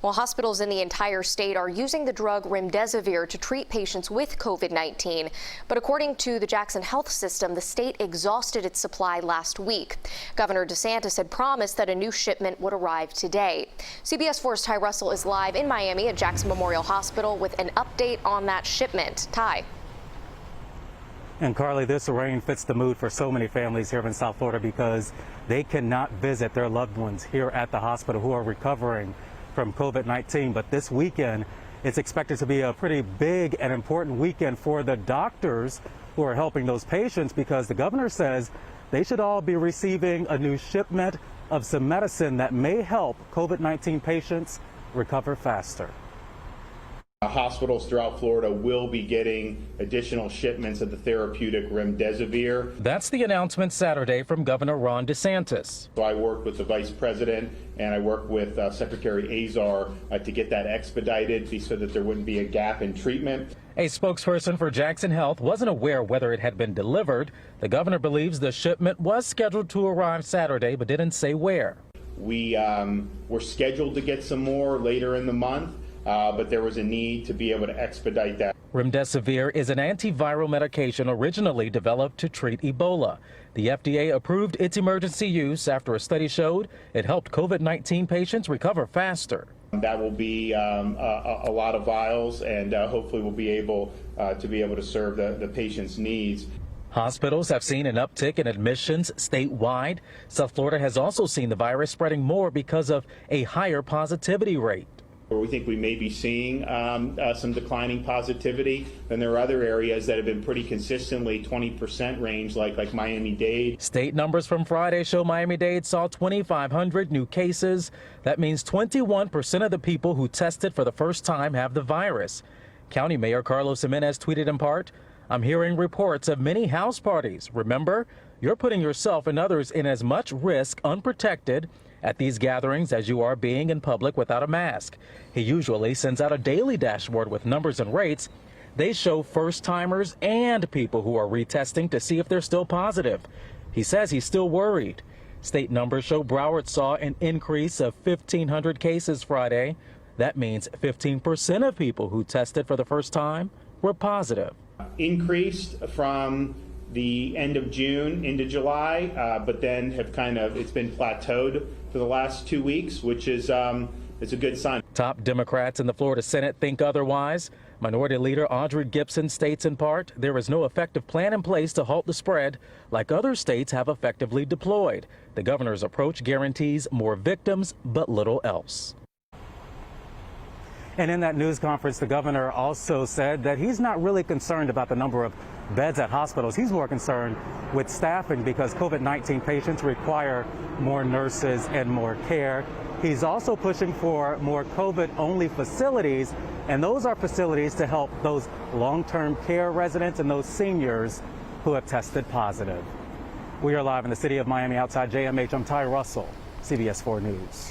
Well, hospitals in the entire state are using the drug Remdesivir to treat patients with COVID-19. But according to the Jackson Health System, the state exhausted its supply last week. Governor DeSantis had promised that a new shipment would arrive today. CBS 4's Ty Russell is live in Miami at Jackson Memorial Hospital with an update on that shipment. Ty. And Carly, this rain fits the mood for so many families here in South Florida because they cannot visit their loved ones here at the hospital who are recovering from COVID-19. But this weekend, it's expected to be a pretty big and important weekend for the doctors who are helping those patients, because the governor says they should all be receiving a new shipment of some medicine that may help COVID-19 patients recover faster. Hospitals throughout Florida will be getting additional shipments of the therapeutic Remdesivir. That's the announcement Saturday from Governor Ron DeSantis. So I worked with the Vice President and I worked with Secretary Azar to get that expedited so that there wouldn't be a gap in treatment. A spokesperson for Jackson Health wasn't aware whether it had been delivered. The governor believes the shipment was scheduled to arrive Saturday, but didn't say where. We were scheduled to get some more later in the month. But there was a need to be able to expedite that. Remdesivir is an antiviral medication originally developed to treat Ebola. The FDA approved its emergency use after a study showed it helped COVID-19 patients recover faster. That will be a lot of vials, and hopefully we'll be able to serve the patient's needs. Hospitals have seen an uptick in admissions statewide. South Florida has also seen the virus spreading more because of a higher positivity rate. We think we may be seeing some declining positivity. Then there are other areas that have been pretty consistently 20% range, like Miami-Dade. State numbers from Friday show Miami-Dade saw 2,500 new cases. That means 21% of the people who tested for the first time have the virus. County Mayor Carlos Jimenez tweeted in part, "I'm hearing reports of many house parties. Remember, you're putting yourself and others in as much risk unprotected at these gatherings as you are being in public without a mask." He usually sends out a daily dashboard with numbers and rates. They show first-timers and people who are retesting to see if they're still positive. He says he's still worried. State numbers show Broward saw an increase of 1,500 cases Friday. That means 15% of people who tested for the first time were positive. Increased from the end of June into July, but then have it's been plateaued for the last 2 weeks, which is it's a good sign. Top Democrats in the Florida Senate think otherwise. Minority Leader Audrey Gibson states in part, there is no effective plan in place to halt the spread like other states have effectively deployed. The governor's approach guarantees more victims, but little else. And in that news conference, the governor also said that he's not really concerned about the number of beds at hospitals. He's more concerned with staffing because COVID-19 patients require more nurses and more care. He's also pushing for more COVID-only facilities, and those are facilities to help those long-term care residents and those seniors who have tested positive. We are live in the city of Miami outside JMH. I'm Ty Russell, CBS 4 News.